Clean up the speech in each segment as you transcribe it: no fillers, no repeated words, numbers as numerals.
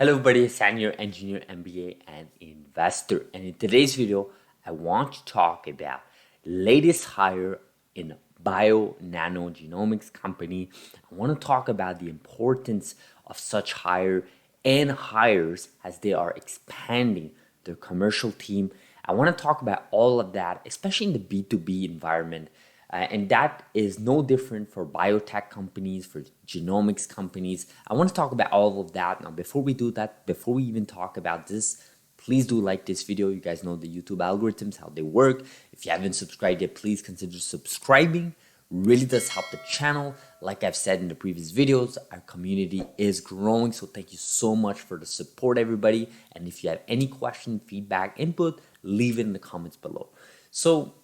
Hello everybody, San here, engineer, MBA, and investor. And in today's video, I want to talk about latest hire in Genomics company. I want to talk about the importance of such hire and hires as they are expanding their commercial team. I want to talk about all of that, especially in the B2B environment. And that is no different for biotech companies, for genomics companies. I want to talk about all of that. Now, before we do that, before we even talk about this, please do like this video. You guys know the YouTube algorithms, how they work. If you haven't subscribed yet, please consider subscribing. Really does help the channel. Like I've said in the previous videos, our community is growing. So thank you so much for the support, everybody. And if you have any question, feedback, input, leave it in the comments below. So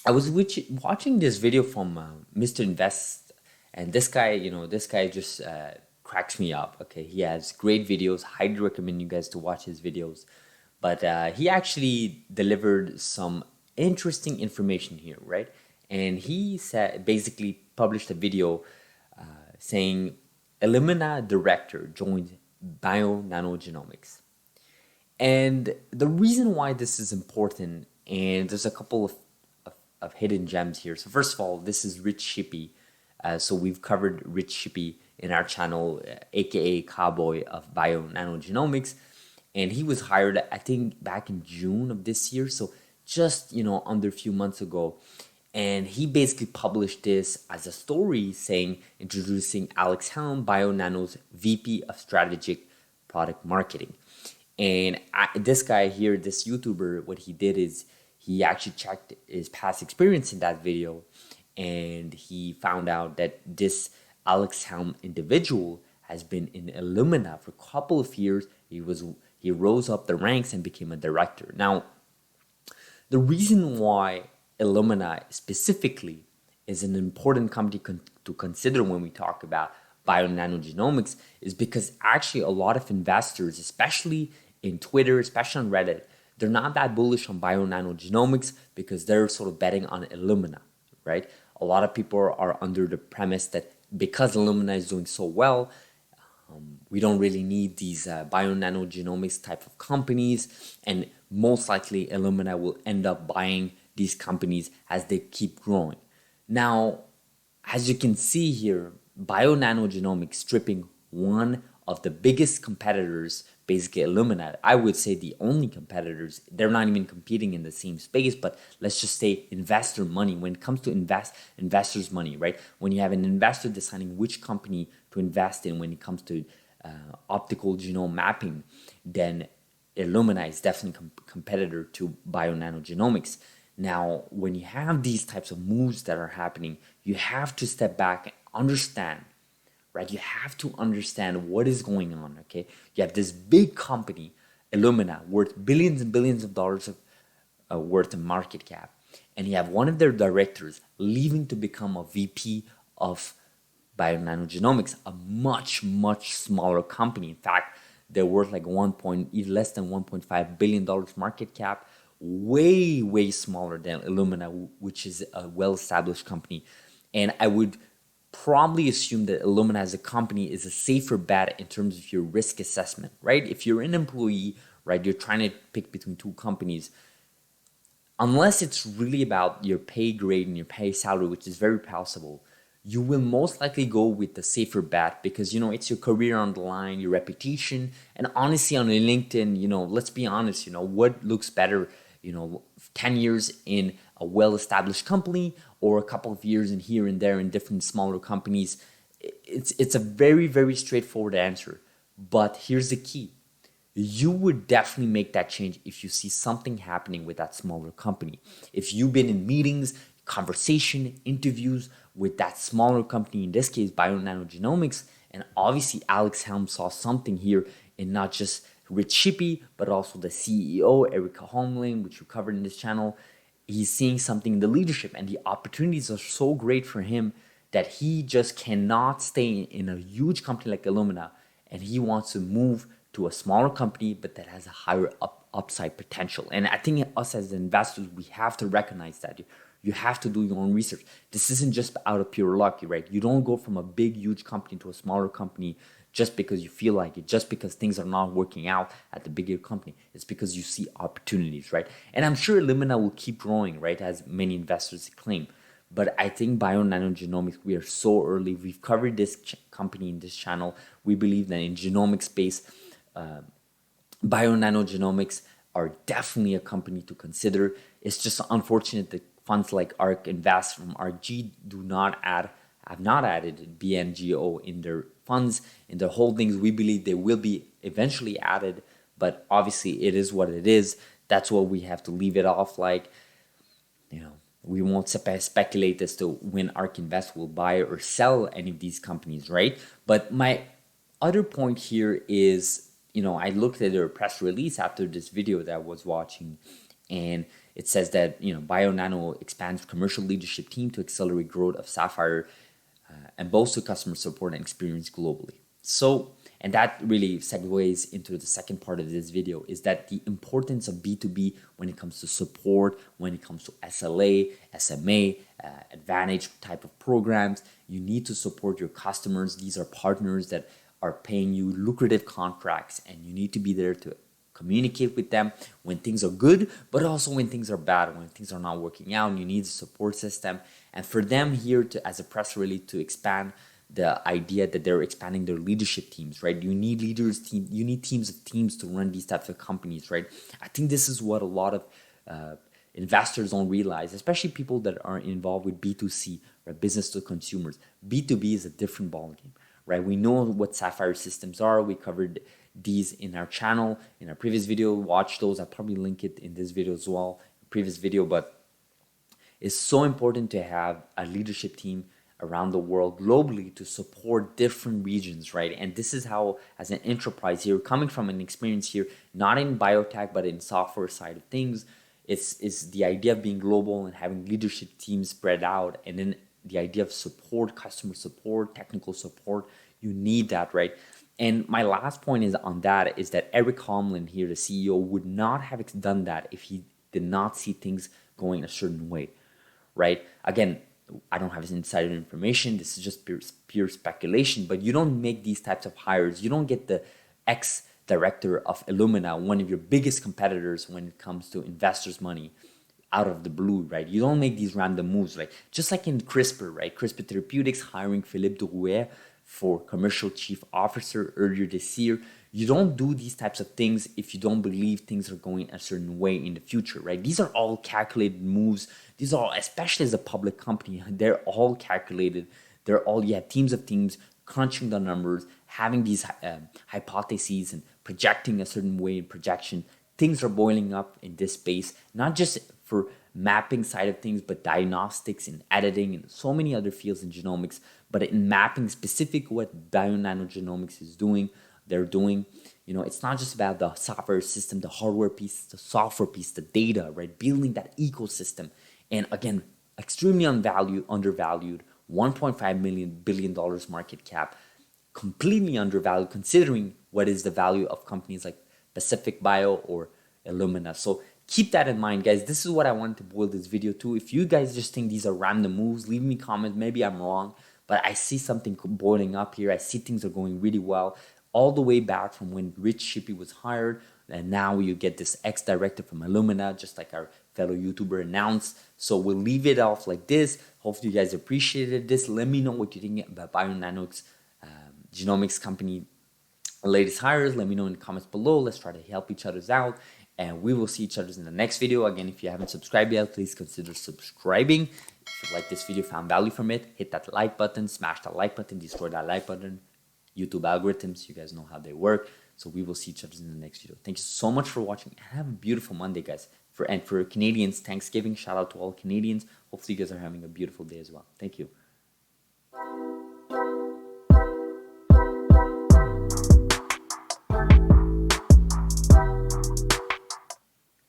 I was watching this video from Mr. Invest, and this guy, this guy just cracks me up. Okay, he has great videos. Highly recommend you guys to watch his videos. But he actually delivered some interesting information here, right? And he said basically published a video saying Illumina director joined Bio-Nanogenomics. And the reason why this is important, and there's a couple of hidden gems here. So first of all, this is Rich Shippey. So we've covered Rich Shippey in our channel, aka Cowboy of Bio-Nanogenomics. And he was hired, I think, back in June of this year. So just, under a few months ago. And he basically published this as a story saying, introducing Alex Helm, Bio-Nano's VP of Strategic Product Marketing. And this guy here, this YouTuber, what he did is he actually checked his past experience in that video, and he found out that this Alex Helm individual has been in Illumina for a couple of years. He rose up the ranks and became a director. Now, the reason why Illumina specifically is an important company to consider when we talk about bio-nanogenomics is because actually a lot of investors, especially in Twitter, especially on Reddit, they're not that bullish on bio-nanogenomics because they're sort of betting on Illumina, right? A lot of people are under the premise that because Illumina is doing so well, we don't really need these bio-nanogenomics type of companies, and most likely Illumina will end up buying these companies as they keep growing. Now, as you can see here, bio-nanogenomics stripping one of the biggest competitors, basically Illumina, I would say the only competitors. They're not even competing in the same space, but let's just say investor money. When it comes to investors' money, right? When you have an investor deciding which company to invest in when it comes to optical genome mapping, then Illumina is definitely competitor to bio-nanogenomics. Now, when you have these types of moves that are happening, you have to step back and understand, right? You have to understand what is going on, okay? You have this big company, Illumina, worth billions and billions of dollars worth of market cap. And you have one of their directors leaving to become a VP of bio-nanogenomics, a much, much smaller company. In fact, they're worth like less than $1.5 billion market cap, way, way smaller than Illumina, which is a well-established company. And I would probably assume that Illumina as a company is a safer bet in terms of your risk assessment, right? If you're an employee, right, you're trying to pick between two companies, unless it's really about your pay grade and your pay salary, which is very possible, you will most likely go with the safer bet because, it's your career on the line, your reputation. And honestly, on LinkedIn, let's be honest, what looks better, 10 years in a well-established company or a couple of years in here and there in different smaller companies. It's a very, very straightforward answer. But here's the key. You would definitely make that change if you see something happening with that smaller company. If you've been in meetings, conversation, interviews with that smaller company, in this case, Bio-Nanogenomics, and obviously Alex Helm saw something here in not just Rich Shippey, but also the CEO, Erica Holmlin, which we covered in this channel. He's seeing something in the leadership, and the opportunities are so great for him that he just cannot stay in a huge company like Illumina, and he wants to move to a smaller company, but that has a higher upside potential. And I think us as investors, we have to recognize that. You have to do your own research. This isn't just out of pure luck, right? You don't go from a big, huge company to a smaller company just because you feel like it, just because things are not working out at the bigger company. It's because you see opportunities, right? And I'm sure Illumina will keep growing, right, as many investors claim. But I think bio-nanogenomics, we are so early. We've covered this company in this channel. We believe that in genomic space, bio-nanogenomics are definitely a company to consider. It's just unfortunate that funds like ARK Invest from ARKG have not added BNGO in their funds, in their holdings. We believe they will be eventually added, but obviously it is what it is. That's what we have to leave it off like. We won't speculate as to when ARK Invest will buy or sell any of these companies, right? But my other point here is, I looked at their press release after this video that I was watching, and it says that, BioNano expands commercial leadership team to accelerate growth of Sapphire and bolster customer support and experience globally. So, and that really segues into the second part of this video, is that the importance of B2B when it comes to support, when it comes to SLA, SMA, Advantage type of programs. You need to support your customers. These are partners that are paying you lucrative contracts, and you need to be there to communicate with them when things are good, but also when things are bad, when things are not working out. You need a support system. And for them here to, as a press release, to expand the idea that they're expanding their leadership teams, right? You need you need teams of teams to run these types of companies, right? I think this is what a lot of investors don't realize, especially people that are involved with B2C, right? Business to consumers. B2B is a different ballgame, right? We know what Sapphire systems are. We covered these in our channel, in our previous video. Watch those. I'll probably link it in this video as well, previous video. But it's so important to have a leadership team around the world globally to support different regions, right? And this is how, as an enterprise here, coming from an experience here, not in biotech, but in software side of things, it's the idea of being global and having leadership teams spread out. And then the idea of support, customer support, technical support, you need that, right? And my last point is on that is that Eric Homlin here, the CEO, would not have done that if he did not see things going a certain way, right? Again, I don't have insider information. This is just pure speculation, but you don't make these types of hires. You don't get the ex-director of Illumina, one of your biggest competitors when it comes to investors' money, out of the blue, right? You don't make these random moves, right? Just like in CRISPR, right? CRISPR Therapeutics hiring Philippe Drouet for commercial chief officer earlier this year. You don't do these types of things if you don't believe things are going a certain way in the future, right? These are all calculated moves. These are all, especially as a public company, they're all calculated. You have teams of teams crunching the numbers, having these hypotheses and projecting a certain way in projection. Things are boiling up in this space, not just for mapping side of things, but diagnostics and editing and so many other fields in genomics, but in mapping specific what bio-nanogenomics is doing. They're doing, it's not just about the software system, the hardware piece, the software piece, the data, right? Building that ecosystem. And again, extremely undervalued, $1.5 billion market cap, completely undervalued considering what is the value of companies like Pacific Bio or Illumina. So keep that in mind, guys. This is what I wanted to boil this video to. If you guys just think these are random moves, leave me a comment. Maybe I'm wrong, but I see something boiling up here. I see things are going really well, all the way back from when Rich Shippey was hired. And now you get this ex-director from Illumina, just like our fellow YouTuber announced. So we'll leave it off like this. Hopefully you guys appreciated this. Let me know what you think about BioNano's genomics company latest hires. Let me know in the comments below. Let's try to help each other out. And we will see each other in the next video. Again, if you haven't subscribed yet, please consider subscribing. If you like this video, found value from it, hit that like button, smash that like button, destroy that like button. YouTube algorithms, you guys know how they work. So we will see each other in the next video. Thank you so much for watching. And have a beautiful Monday, guys. For Canadians, Thanksgiving. Shout out to all Canadians. Hopefully you guys are having a beautiful day as well. Thank you.